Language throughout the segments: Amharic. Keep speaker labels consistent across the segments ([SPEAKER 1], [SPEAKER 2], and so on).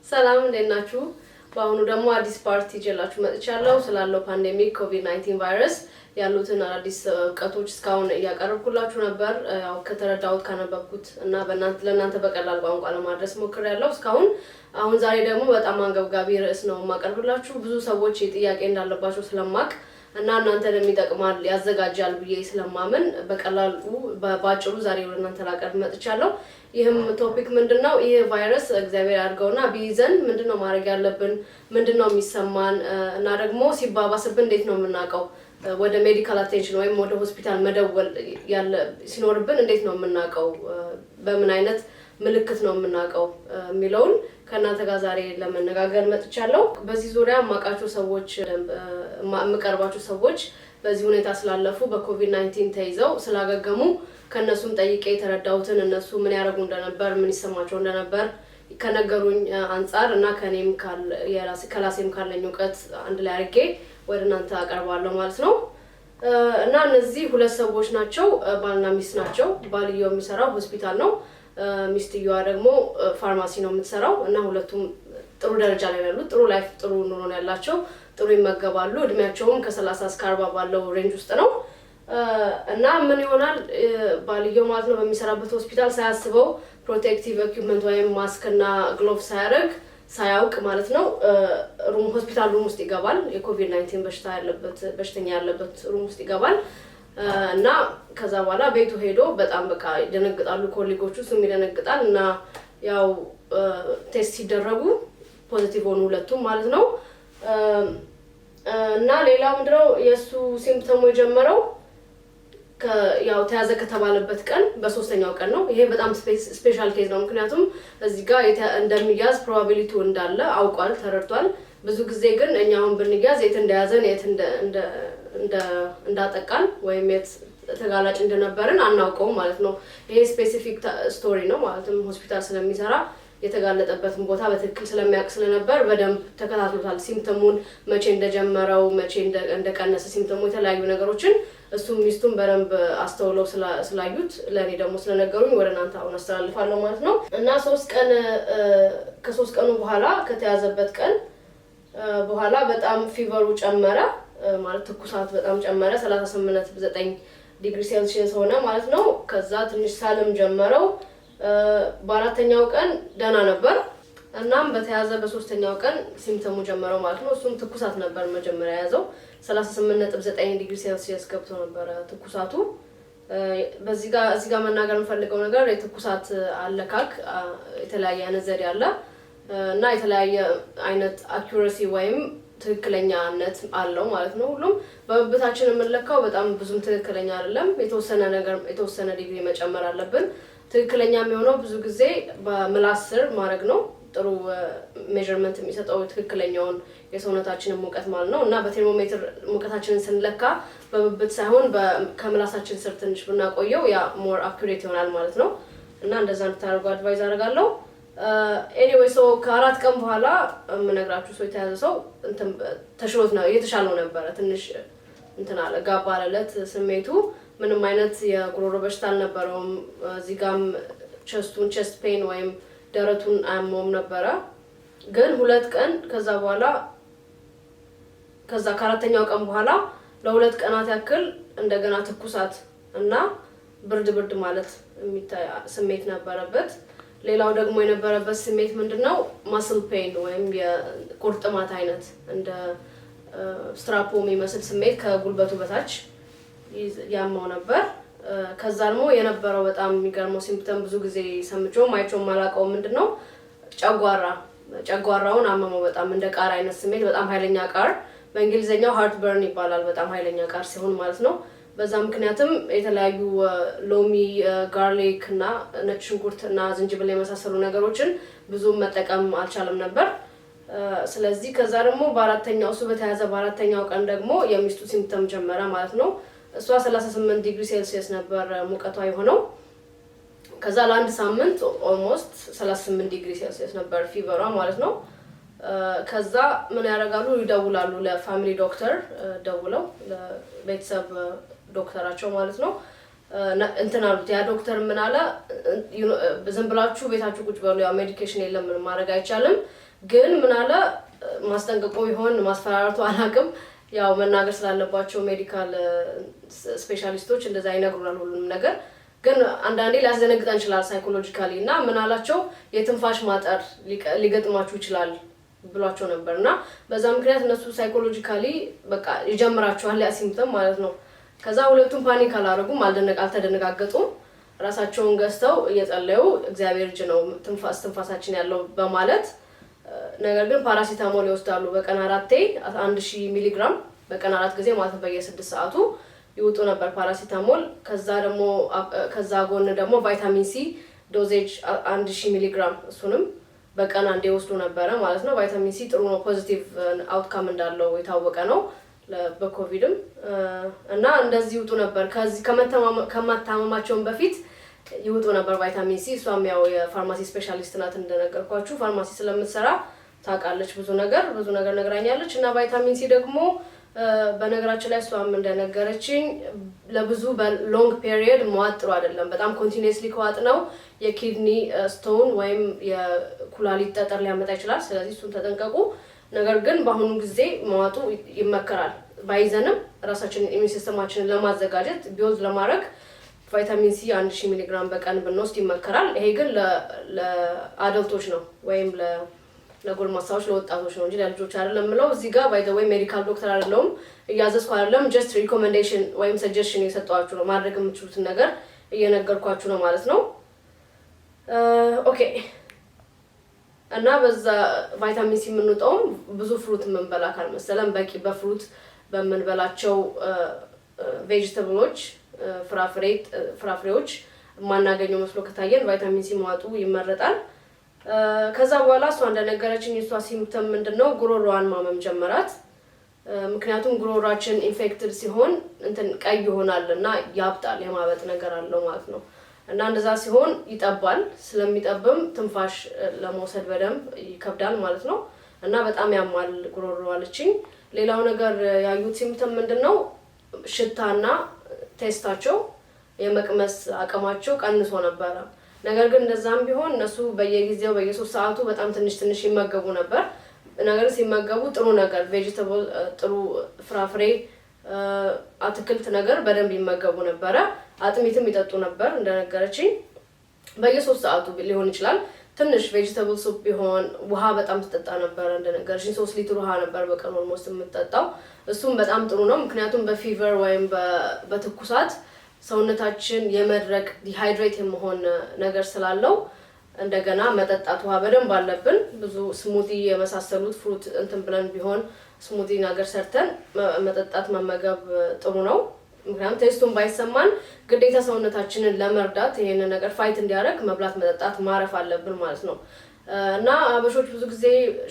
[SPEAKER 1] ሰላም እንዴት ናችሁ? በአሁኑ ደግሞ አዲስ ፓርቲ ይዤላችሁ መጥቻለሁ። ስላለው ፓንዴሚክ ኮቪድ-19 ቫይረስ ያሉትን አዲስ እውቀቶች እስካሁን እያቀረብኩላችሁ ነበር። ያው ከተረዳሁት ካነበብኩት እና ለእናንተ በቀላል ቋንቋ ለማድረስ ሞክሬያለሁ እስካሁን። አሁን ዛሬ ደግሞ በጣም አንገብጋቢ ርዕስ ነው የማቀርብላችሁ። ብዙ ሰዎች ጥያቄ እንዳለባቸው ስለማቅ እና እናንተን የሚጠቅማል ያዘጋጃል ብዬ ስለማምን በቀላሉ ባጭሩ ዛሬ ወደ እናንተ ላቀርብ መጥቻለሁ። ይህም ቶፒክ ምንድነው? ይሄ ቫይረስ እግዚአብሔር ያድርገውና ቢይዘን ምንድነው ማድረግ ያለብን? ምንድነው የሚሰማን? እና ደግሞ ሲባባስብን እንዴት ነው የምናውቀው? ወደ ሜዲካል አቴንሽን ወይም ወደ ሆስፒታል መደወል ያለ ሲኖርብን እንዴት ነው የምናውቀው? በምን አይነት ምልክት ነው የምናውቀው የሚለውን ከእናንተ ጋር ዛሬ ለመነጋገር መጥቻለሁ። በዚህ ዙሪያ የማውቃቸው ሰዎች የምቀርባቸው ሰዎች በዚህ ሁኔታ ስላለፉ በኮቪድ-19 ተይዘው ስላገገሙ ከነሱም ጠይቄ የተረዳሁትን እነሱ ምን ያደርጉ እንደነበር ምን ይሰማቸው እንደነበር ከነገሩኝ አንፃር እና ከኔም ከራሴም ካለኝ እውቀት አንድ ላይ አድርጌ ወደ እናንተ አቀርባለሁ ማለት ነው። እና እነዚህ ሁለት ሰዎች ናቸው፣ ባልና ሚስት ናቸው። ባልየው የሚሰራው ሆስፒታል ነው፣ ሚስትየዋ ደግሞ ፋርማሲ ነው የምትሰራው። እና ሁለቱም ጥሩ ደረጃ ላይ ያሉት ጥሩ ላይፍ ጥሩ ኑሮ ነው ያላቸው፣ ጥሩ ይመገባሉ። እድሜያቸውም ከ30 እስከ 40 ባለው ሬንጅ ውስጥ ነው። እና ምን ይሆናል ባልየው ማለት ነው በሚሰራበት ሆስፒታል ሳያስበው ፕሮቴክቲቭ ኢኩዊፕመንት ወይም ማስክ እና ግሎቭ ሳያውቅ ማለት ነው ሆስፒታል ሩም ውስጥ ይገባል። የኮቪድ-19 በሽተኛ ያለበት ሩም ውስጥ ይገባል። እና ከዛ በኋላ ቤቱ ሄዶ በጣም በቃ ይደነግጣሉ ኮሊጎቹ፣ እሱም ይደነግጣል። እና ያው ቴስት ሲደረጉ ፖዚቲቭ ሆኑ ሁለቱም ማለት ነው። እና ሌላው ምንድነው የሱ ሲምፕተሙ የጀመረው ያው ተያዘ ከተባለበት ቀን በሶስተኛው ቀን ነው። ይሄ በጣም ስፔሻል ኬዝ ነው፣ ምክንያቱም እዚህ ጋር እንደሚያዝ ፕሮባቢሊቲው እንዳለ አውቋል፣ ተረድቷል። ብዙ ጊዜ ግን እኛ አሁን ብንያዝ የት እንደያዘን የት እንዳጠቃን ወይም የት ተጋላጭ እንደነበርን አናውቀውም ማለት ነው። ይሄ ስፔሲፊክ ስቶሪ ነው ማለትም ሆስፒታል ስለሚሰራ የተጋለጠበትን ቦታ በትክክል ስለሚያውቅ ስለነበር በደንብ ተከታትሎታል። ሲምፕተሙን መቼ እንደጀመረው መቼ እንደቀነሰ ሲምፕተሙ የተለያዩ ነገሮችን እሱም ሚስቱም በደንብ አስተውለው ስላዩት ለእኔ ደግሞ ስለነገሩኝ ወደ እናንተ አሁን አስተላልፋለሁ ማለት ነው። እና ከሶስት ቀኑ በኋላ ከተያዘበት ቀን በኋላ በጣም ፊቨሩ ጨመረ ማለት ትኩሳት በጣም ጨመረ። 38.9 ዲግሪ ሴልሺየስ ሆነ ማለት ነው። ከዛ ትንሽ ሳልም ጀመረው። በአራተኛው ቀን ደህና ነበር። እናም በተያዘ በሶስተኛው ቀን ሲምፕተሙ ጀመረው ማለት ነው። እሱም ትኩሳት ነበር መጀመሪያ ያዘው 38.9 ዲግሪ ሴልሺየስ ገብቶ ነበር ትኩሳቱ። እዚህ ጋር መናገር የምፈልገው ነገር የትኩሳት አለካክ የተለያየ አይነት ዘዴ አለ እና የተለያየ አይነት አኩሬሲ ወይም ትክክለኛነት አለው ማለት ነው። ሁሉም በብብታችን የምንለካው በጣም ብዙም ትክክለኛ አይደለም። የተወሰነ ዲግሪ መጨመር አለብን። ትክክለኛ የሚሆነው ብዙ ጊዜ በምላስ ስር ማድረግ ነው። ጥሩ ሜዠርመንት የሚሰጠው ትክክለኛውን የሰውነታችንን ሙቀት ማለት ነው። እና በቴርሞሜትር ሙቀታችንን ስንለካ በብብት ሳይሆን ከምላሳችን ስር ትንሽ ብናቆየው ያ ሞር አኩሬት ይሆናል ማለት ነው። እና እንደዛ እንድታደርጉ አድቫይዝ አደርጋለሁ። ኤኒዌይ ከ4 ቀን በኋላ የምነግራችሁ ሰው የተያዘ ሰው ተሽሎት ነው እየተሻለው ነበረ። ትንሽ አለ ጋባ አለለት ስሜቱ። ምንም አይነት የጉሮሮ በሽታ አልነበረውም። እዚህ ጋም ቸስት ፔን ወይም ደረቱን አያመውም ነበረ። ግን 2 ቀን ከአራተኛው ቀን በኋላ ለ2 ቀናት ያክል እንደገና ትኩሳት እና ብርድ ማለት የሚታይ ስሜት ነበረበት። ሌላው ደግሞ የነበረበት ስሜት ምንድነው? ማስል ፔን ወይም የቁርጥማት አይነት እንደ ስትራፖ የሚመስል ስሜት ከጉልበቱ በታች ያመው ነበር። ከዛ ደግሞ የነበረው በጣም የሚገርመው ሲምፕተም ብዙ ጊዜ ሰምቼው ማይቾም ማላቀው ምንድነው ጨጓራውን አመመው። በጣም እንደ ቃር አይነት ስሜት፣ በጣም ኃይለኛ ቃር፣ በእንግሊዘኛው ሃርት በርን ይባላል። በጣም ኃይለኛ ቃር ሲሆን ማለት ነው። በዛ ምክንያትም የተለያዩ ሎሚ፣ ጋርሊክ እና ነጭ ሽንኩርት እና ዝንጅብል የመሳሰሉ ነገሮችን ብዙ መጠቀም አልቻለም ነበር። ስለዚህ ከዛ ደግሞ እሱ በተያዘ በአራተኛው ቀን ደግሞ የሚስቱ ሲምፕተም ጀመረ ማለት ነው። እሷ 38 ዲግሪ ሴልሺየስ ነበር ሙቀቷ የሆነው። ከዛ ለአንድ ሳምንት ኦልሞስት 38 ዲግሪ ሴልሺየስ ነበር ፊቨሯ ማለት ነው። ከዛ ምን ያደርጋሉ? ይደውላሉ ለፋሚሊ ዶክተር፣ ደውለው ለቤተሰብ ዶክተራቸው ማለት ነው። እንትን አሉት ያ ዶክተር ምን አለ ዝም ብላችሁ ቤታችሁ ቁጭ በሉ ያው ሜዲኬሽን የለም ምን ማድረግ አይቻልም ግን ምን አለ ማስጠንቀቆ ይሆን ማስፈራራቱ አላቅም ያው መናገር ስላለባቸው ሜዲካል ስፔሻሊስቶች እንደዛ ይነግሩናል ሁሉንም ነገር ግን አንዳንዴ ሊያስደነግጠን ይችላል ሳይኮሎጂካሊ እና ምን አላቸው የትንፋሽ ማጠር ሊገጥማችሁ ይችላል ብሏቸው ነበርና በዛ ምክንያት እነሱ ሳይኮሎጂካሊ በቃ ይጀምራቸዋል ያ ሲምፕተም ማለት ነው ከዛ ሁለቱም ፓኒክ አላረጉም አልተደነጋገጡም ራሳቸውን ገዝተው እየጸለዩ እግዚአብሔር እጅ ነው ትንፋሳችን ያለው በማለት ነገር ግን ፓራሲታሞል ይወስዳሉ በቀን 1000 ሚሊ ግራም በቀን 4 ጊዜ ማለት በየ6 ሰዓቱ ይወጡ ነበር ፓራሲታሞል ከዛ ጎን ደግሞ ቫይታሚን ሲ ዶዜጅ 1000 ሚሊ ግራም እሱንም በቀን አንዴ ወስዱ ነበር ማለት ነው ቫይታሚን ሲ ጥሩ ነው ፖዚቲቭ አውትካም እንዳለው የታወቀ ነው በኮቪድም እና እንደዚህ ይወጡ ነበር ከዚህ ከመታመማቸው በፊት ይወጡ ነበር ቫይታሚን ሲ እሷም ያው የፋርማሲ ስፔሻሊስት ናት እንደነገርኳችሁ ፋርማሲ ስለምትሰራ ታውቃለች ብዙ ነገር ነግራኛለች እና ቫይታሚን ሲ ደግሞ በነገራችን ላይ እሷም እንደነገረችኝ ለብዙ በሎንግ ፔሪየድ መዋጥሩ አይደለም በጣም ኮንቲኒየስሊ ከዋጥ ነው የኪድኒ ስቶን ወይም የኩላሊት ጠጠር ሊያመጣ ይችላል ስለዚህ እሱን ተጠንቀቁ ነገር ግን በአሁኑ ጊዜ መዋጡ ይመከራል ባይዘንም ራሳችንን ኢሚዩን ሲስተማችንን ለማዘጋጀት ቢውልድ ለማድረግ ቫይታሚን ሲ 1000 ሚሊ ግራም በቀን ብንወስድ ይመከራል ይሄ ግን ለአደልቶች ነው ወይም ለጎልማሳዎች ለወጣቶች ነው እንጂ ለልጆች አይደለም ምለው እዚህ ጋር ባይ ዘ ዌይ ሜዲካል ዶክተር አይደለም እያዘዝኩ አይደለም ጀስት ሪኮመንዴሽን ወይም ሰጀሽን እየሰጠኋችሁ ነው ማድረግ የምትችሉትን ነገር እየነገርኳችሁ ነው ማለት ነው ኦኬ እና በዛ ቫይታሚን ሲ የምንወጣው ብዙ ፍሩት መንበላ ካልመሰለን በቂ በፍሩት በመንበላቸው ቬጂታብሎች ፍራፍሬዎች ማናገኘው መስሎ ከታየን ቫይታሚን ሲ ማዋጡ ይመረጣል ከዛ በኋላ እሷ እንደነገረችኝ እሷ ሲምፕተም ምንድነው ጉሮሮዋን ማመም ጀመራት ምክንያቱም ጉሮሮአችን ኢንፌክትድ ሲሆን እንትን ቀይ ይሆናልና ያብጣል የማበጥ ነገር አለው ማለት ነው እና እንደዛ ሲሆን ይጠባል ስለሚጠብም ትንፋሽ ለመውሰድ በደንብ ይከብዳል ማለት ነው እና በጣም ያማል ጉሮሮዋ አለችኝ ሌላው ነገር ያዩት ሲምፕተም ምንድነው ሽታና ቴስታቸው የመቅመስ አቅማቸው ቀንሶ ነበር ነገር ግን እንደዛም ቢሆን እነሱ በየጊዜው በየ3 ሰዓቱ በጣም ትንሽ ይመገቡ ነበር ነገር ሲመገቡ ጥሩ ነገር ቬጂታብል ጥሩ ፍራፍሬ አትክልት ነገር በደንብ ይመገቡ ነበር አጥሚትም ይጠጡ ነበር እንደነገረችኝ በየ3 ሰዓቱ ሊሆን ይችላል ትንሽ ቬጂታብል ሱፕ ቢሆን ውሃ በጣም ትጠጣ ነበር እንደነገረችኝ 3 ሊትር ውሃ ነበር በቀን ኦልሞስት የምትጠጣው እሱም በጣም ጥሩ ነው ምክንያቱም በፊቨር ወይም በትኩሳት ሰውነታችን የመድረቅ ዲሃይድሬት የመሆን ነገር ስላለው እንደገና መጠጣት ውሃ በደንብ አለብን ብዙ ስሙቲ የመሳሰሉት ፍሩት እንትን ብለን ቢሆን ስሙቲ ነገር ሰርተን መጠጣት መመገብ ጥሩ ነው ምክንያቱም ቴስቱን ባይሰማን ግዴታ ሰውነታችንን ለመርዳት ይሄን ነገር ፋይት እንዲያደርግ መብላት መጠጣት ማረፍ አለብን ማለት ነው እና አበሾች ብዙ ጊዜ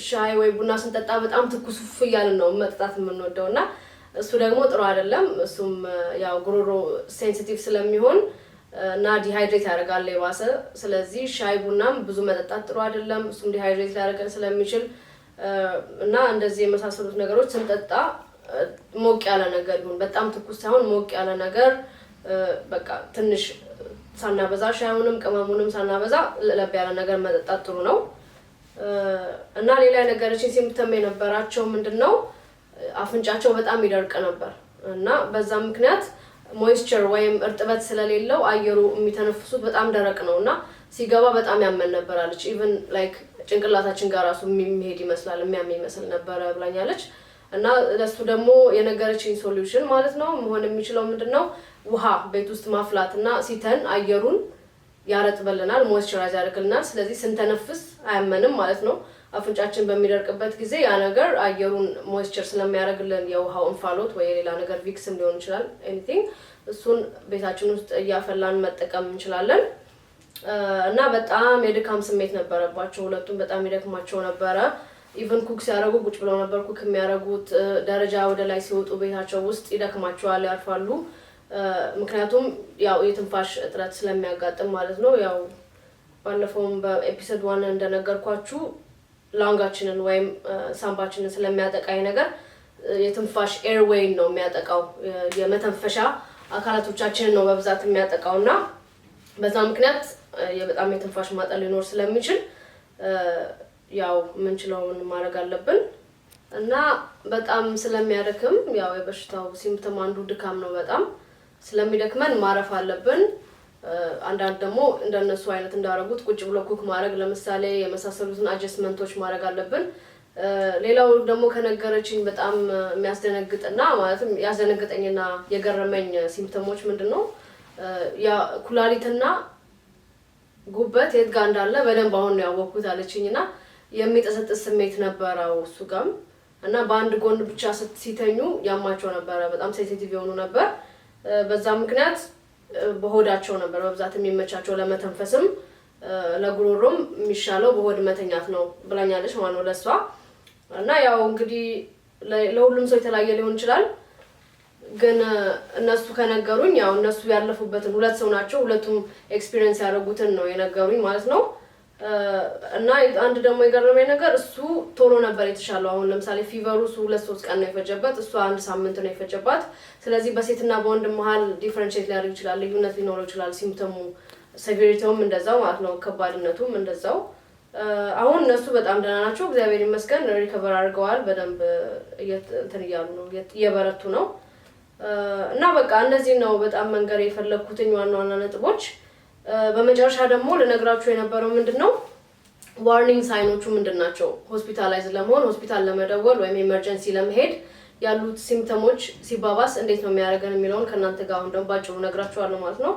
[SPEAKER 1] ሻይ ወይ ቡና ስንጠጣ በጣም ትኩስፍ ይያልን ነው መጠጣት የምንወደውና እሱ ደግሞ ጥሩ አይደለም እሱም ያው ጉሮሮ ሴንሲቲቭ ስለሚሆን እና ዲሃይድሬት ያደርጋል ለባሰ ስለዚህ ሻይ ቡናም ብዙ መጠጣት ጥሩ አይደለም እሱም ዲሃይድሬት ሊያደርገን ስለሚችል እና እንደዚህ የመሳሰሉት ነገሮች ስንጠጣ ሞቅ ያለ ነገር ይሁን በጣም ትኩስ ሳይሆን ሞቅ ያለ ነገር በቃ ትንሽ ሳናበዛ ሻዩንም ቅመሙንም ሳናበዛ ለብ ያለ ነገር መጠጣት ጥሩ ነው እና ሌላ ነገሮችን ሲምፕተም የነበራቸው ምንድነው አፍንጫቸው በጣም ይደርቅ ነበር እና በዛ ምክንያት ሞይስቸር ወይም እርጥበት ስለሌለው አየሩ የሚተነፍሱት በጣም ደረቅ ነውና ሲገባ በጣም ያመን ነበር አለች ኢቭን ላይክ ጭንቅላታችን ጋር ራሱ የሚሄድ ይመስላል የሚያመኝ ነበር ብላኛለች እና ለሱ ደግሞ የነገረችኝ ሶሉሽን ማለት ነው መሆን የሚችለው ምንድነው ውሃ ቤት ውስጥ ማፍላትና ሲተን አየሩን ያረጥበልናል ሞይስቸራይዝ ያደርግልናል ስለዚህ ስንተነፍስ አያመንም ማለት ነው አፍንጫችን በሚደርቅበት ጊዜ ያ ነገር አየሩን ሞይስቸር ስለሚያደርግልን የውሃው እንፋሎት ወይ ሌላ ነገር ቪክስም ሊሆን ይችላል ኤኒቲንግ እሱን ቤታችን ውስጥ ያፈላን መጠቀም እንችላለን እና በጣም የድካም ስሜት ነበረባቸው ሁለቱም በጣም ይደክማቸው ነበር ኢቭን ኩክ ሲያደርጉ ቁጭ ብለው ነበር ኩክ የሚያደርጉት ደረጃ ወደ ላይ ሲወጡ ቤታቸው ውስጥ ይደክማቸዋል ያርፋሉ ምክንያቱም ያው የትንፋሽ እጥረት ስለሚያጋጥም ማለት ነው ያው ባለፈውም በኤፒሶድ 1 እንደነገርኳችሁ ላንጋችንን ወይም ሳምባችንን ስለሚያጠቃይ ነገር የትንፋሽ ኤርዌይ ነው የሚያጠቃው የመተንፈሻ አካላቶቻችንን ነው በብዛት የሚያጠቃውና በዛ ምክንያት በጣም የትንፋሽ ማጠር ሊኖር ስለሚችል ያው ምንችለውን ማድረግ አለብን እና በጣም ስለሚያደክም ያው የበሽታው ሲምፕተም አንዱ ድካም ነው። በጣም ስለሚደክመን ማረፍ አለብን። አንዳንድ ደግሞ እንደነሱ አይነት እንዳረጉት ቁጭ ብሎ ኩክ ማድረግ ለምሳሌ የመሳሰሉትን አጀስትመንቶች ማድረግ አለብን። ሌላው ደግሞ ከነገረችኝ በጣም የሚያስደነግጥና ማለትም ያስደነግጠኝና የገረመኝ ሲምፕተሞች ምንድነው ያ ኩላሊትና ጉበት የት ጋር እንዳለ በደንብ አሁን ነው ያወቅኩት አለችኝና የሚጠሰጥስ ስሜት ነበረው እሱ ጋር እና በአንድ ጎን ብቻ ሲተኙ ያማቸው ነበር። በጣም ሴንሲቲቭ የሆኑ ነበር። በዛ ምክንያት በሆዳቸው ነበር በብዛት የሚመቻቸው ለመተንፈስም ለጉሮሮም የሚሻለው በሆድ መተኛት ነው ብላኛለች ማለት ነው ለሷ። እና ያው እንግዲህ ለሁሉም ሰው የተለያየ ሊሆን ይችላል። ግን እነሱ ከነገሩኝ ያው እነሱ ያለፉበትን ሁለት ሰው ናቸው ሁለቱም ኤክስፒሪየንስ ያደረጉትን ነው የነገሩኝ ማለት ነው። እና አንድ ደግሞ የገረመኝ ነገር እሱ ቶሎ ነበር የተሻለው። አሁን ለምሳሌ ፊቨሩ እሱ 2-3 ቀን ነው የፈጀበት፣ እሷ 1 ሳምንት ነው የፈጀባት። ስለዚህ በሴትና በወንድ መሃል ዲፈረንሺየት ሊያደርግ ይችላል፣ ልዩነት ሊኖረው ይችላል። ሲምፕተሙ ሴቨሪቲውም እንደዛው ማለት ነው፣ ከባድነቱም እንደዛው። አሁን እነሱ በጣም ደህና ናቸው እግዚአብሔር ይመስገን፣ ሪከቨር አድርገዋል። በደንብ እንትን እያሉ ነው እየበረቱ ነው። እና በቃ እነዚህ ነው በጣም መንገር የፈለኩትኝ ዋና ዋና ነጥቦች። በመጨረሻ ደግሞ ልነግራችሁ የነበረው ምንድነው ዋርኒንግ ሳይኖቹ ምንድናቸው፣ ሆስፒታላይዝ ለመሆን ሆስፒታል ለመደወል ወይም ኤመርጀንሲ ለመሄድ ያሉት ሲምፕተሞች ሲባባስ እንዴት ነው የሚያደርገን የሚለውን ከእናንተ ጋር አሁን ደግሞ ባጭሩ ነግራችኋለሁ ማለት ነው።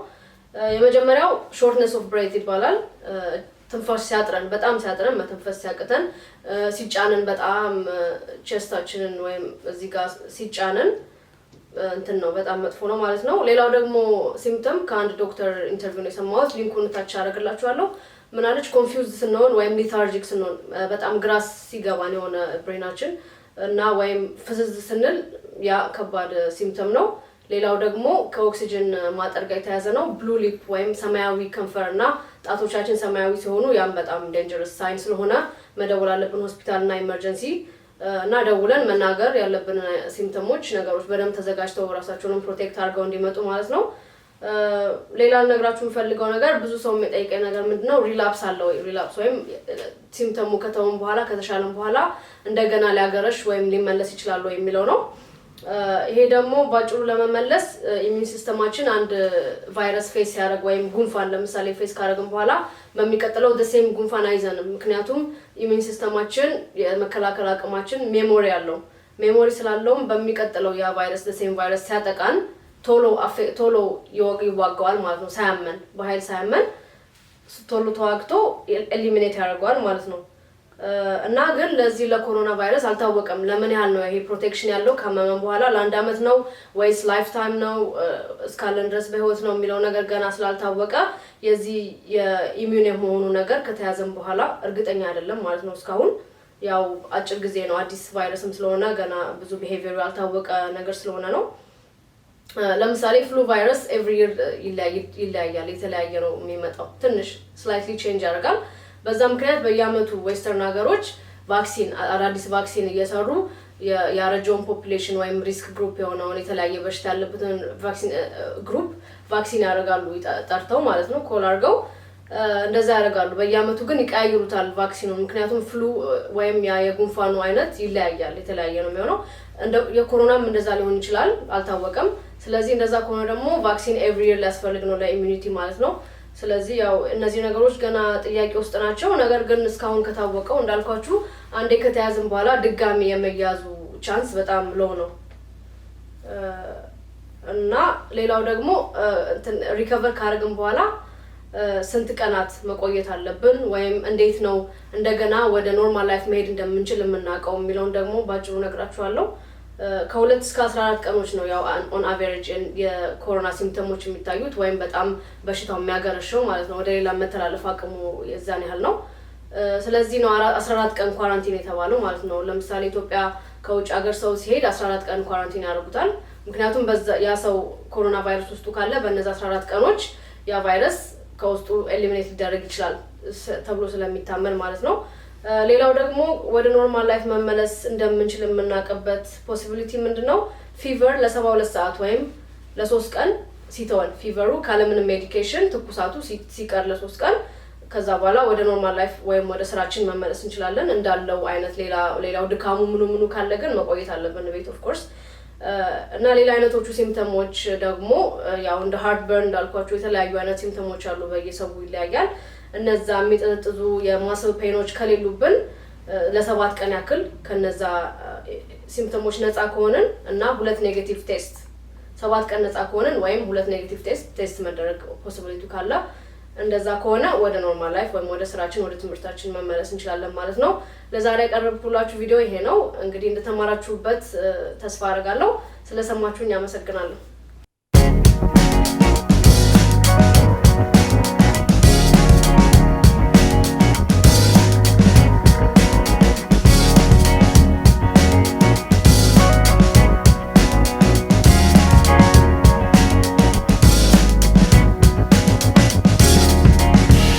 [SPEAKER 1] የመጀመሪያው ሾርትነስ ኦፍ ብሬት ይባላል። ትንፋሽ ሲያጥረን በጣም ሲያጥረን መተንፈስ ሲያቅተን ሲጫንን በጣም ቼስታችንን ወይም እዚህ ጋር ሲጫንን እንትን ነው በጣም መጥፎ ነው ማለት ነው። ሌላው ደግሞ ሲምፕተም ከአንድ ዶክተር ኢንተርቪው ነው የሰማሁት፣ ሊንኩን ታች አደርግላችኋለሁ። ምን አለች ኮንፊውዝድ ስንሆን ወይም ሌታርጂክ ስንሆን በጣም ግራስ ሲገባን የሆነ ብሬናችን እና ወይም ፍዝዝ ስንል ያ ከባድ ሲምፕተም ነው። ሌላው ደግሞ ከኦክሲጅን ማጠር ጋር የተያዘ ነው። ብሉ ሊፕ ወይም ሰማያዊ ከንፈር እና ጣቶቻችን ሰማያዊ ሲሆኑ ያም በጣም ዴንጀረስ ሳይን ስለሆነ መደወል አለብን ሆስፒታል እና ኢመርጀንሲ እና ደውለን መናገር ያለብን ሲምፕተሞች ነገሮች በደንብ ተዘጋጅተው ራሳቸውን ፕሮቴክት አድርገው እንዲመጡ ማለት ነው። ሌላ ልነግራችሁ የምፈልገው ነገር ብዙ ሰው የሚጠይቀኝ ነገር ምንድነው ሪላፕስ አለ ወይ? ሪላፕስ ወይም ሲምፕተሙ ከተወም በኋላ ከተሻለም በኋላ እንደገና ሊያገረሽ ወይም ሊመለስ ይችላል ወይ የሚለው ነው። ይሄ ደግሞ ባጭሩ ለመመለስ ኢሚዩን ሲስተማችን አንድ ቫይረስ ፌስ ሲያደርግ ወይም ጉንፋን ለምሳሌ ፌስ ካደረግን በኋላ በሚቀጥለው ሴም ጉንፋን አይዘንም። ምክንያቱም ኢሚዩን ሲስተማችን የመከላከል አቅማችን ሜሞሪ አለው። ሜሞሪ ስላለውም በሚቀጥለው ያ ቫይረስ ሴም ቫይረስ ሲያጠቃን ቶሎ ይዋጋዋል ማለት ነው። ሳያመን በኃይል ሳያመን ቶሎ ተዋግቶ ኤሊሚኔት ያደርገዋል ማለት ነው። እና ግን ለዚህ ለኮሮና ቫይረስ አልታወቀም ለምን ያህል ነው ይሄ ፕሮቴክሽን ያለው ከመመን በኋላ ለ1 አመት ነው ወይስ ላይፍ ታይም ነው እስካለን ድረስ በህይወት ነው የሚለው ነገር ገና ስላልታወቀ የዚህ የኢሚዩን የመሆኑ ነገር ከተያዘን በኋላ እርግጠኛ አይደለም ማለት ነው። እስካሁን ያው አጭር ጊዜ ነው አዲስ ቫይረስም ስለሆነ ገና ብዙ ቢሄቪየሩ ያልታወቀ ነገር ስለሆነ ነው። ለምሳሌ ፍሉ ቫይረስ ኤቭሪ ይር ይለያያል፣ የተለያየ ነው የሚመጣው፣ ትንሽ ስላይትሊ ቼንጅ ያደርጋል። በዛ ምክንያት በየአመቱ ዌስተርን ሀገሮች ቫክሲን አዳዲስ ቫክሲን እየሰሩ ያረጀውን ፖፑሌሽን ወይም ሪስክ ግሩፕ የሆነውን የተለያየ በሽታ ያለበትን ቫክሲን ግሩፕ ቫክሲን ያደርጋሉ ጠርተው ማለት ነው ኮል አድርገው እንደዛ ያደርጋሉ። በየአመቱ ግን ይቀያይሩታል ቫክሲኑን፣ ምክንያቱም ፍሉ ወይም የጉንፋኑ አይነት ይለያያል፣ የተለያየ ነው የሚሆነው። የኮሮናም እንደዛ ሊሆን ይችላል አልታወቀም። ስለዚህ እንደዛ ከሆነ ደግሞ ቫክሲን ኤቭሪ ይር ሊያስፈልግ ነው ለኢሚዩኒቲ ማለት ነው። ስለዚህ ያው እነዚህ ነገሮች ገና ጥያቄ ውስጥ ናቸው። ነገር ግን እስካሁን ከታወቀው እንዳልኳችሁ አንዴ ከተያዝን በኋላ ድጋሚ የመያዙ ቻንስ በጣም ሎው ነው። እና ሌላው ደግሞ ሪከቨር ካደረግን በኋላ ስንት ቀናት መቆየት አለብን ወይም እንዴት ነው እንደገና ወደ ኖርማል ላይፍ መሄድ እንደምንችል የምናውቀው የሚለውን ደግሞ ባጭሩ ነግራችኋለሁ። ከ2 እስከ 14 ቀኖች ነው ያው ኦን አቨሬጅ የኮሮና ሲምፕተሞች የሚታዩት ወይም በጣም በሽታው የሚያገረሸው ማለት ነው። ወደ ሌላ መተላለፍ አቅሙ የዛን ያህል ነው። ስለዚህ ነው 14 ቀን ኳራንቲን የተባለው ማለት ነው። ለምሳሌ ኢትዮጵያ ከውጭ ሀገር ሰው ሲሄድ 14 ቀን ኳራንቲን ያደርጉታል። ምክንያቱም ያ ሰው ኮሮና ቫይረስ ውስጡ ካለ በእነዛ 14 ቀኖች ያ ቫይረስ ከውስጡ ኤሊሚኔት ሊደረግ ይችላል ተብሎ ስለሚታመን ማለት ነው። ሌላው ደግሞ ወደ ኖርማል ላይፍ መመለስ እንደምንችል የምናውቅበት ፖሲቢሊቲ ምንድነው? ፊቨር ለ72 ሰዓት ወይም ለ3 ቀን ሲተወን ፊቨሩ ካለምንም ሜዲኬሽን ትኩሳቱ ሲቀር ለ3 ቀን ከዛ በኋላ ወደ ኖርማል ላይፍ ወይም ወደ ስራችን መመለስ እንችላለን እንዳለው አይነት ሌላው ድካሙ ምኑ ካለ ግን መቆየት አለብን ቤት ኦፍ ኮርስ እና ሌላ አይነቶቹ ሲምፕተሞች ደግሞ ያው እንደ ሃርት በርን እንዳልኳችሁ የተለያዩ አይነት ሲምፕተሞች አሉ በየሰው ይለያያል እነዛ የሚጠጥዙ የማስል ፔኖች ከሌሉብን ለ7 ቀን ያክል ከነዛ ሲምፕተሞች ነፃ ከሆነን እና 2 ኔጌቲቭ ቴስት 7 ቀን ነፃ ከሆነን ወይም 2 ኔጌቲቭ ቴስት መደረግ ፖሲቢሊቲ ካለ እንደዛ ከሆነ ወደ ኖርማል ላይፍ ወይም ወደ ስራችን ወደ ትምህርታችን መመለስ እንችላለን ማለት ነው ለዛሬ ያቀረብኩላችሁ ቪዲዮ ይሄ ነው እንግዲህ እንደተማራችሁበት ተስፋ አደርጋለሁ ስለሰማችሁኝ አመሰግናለሁ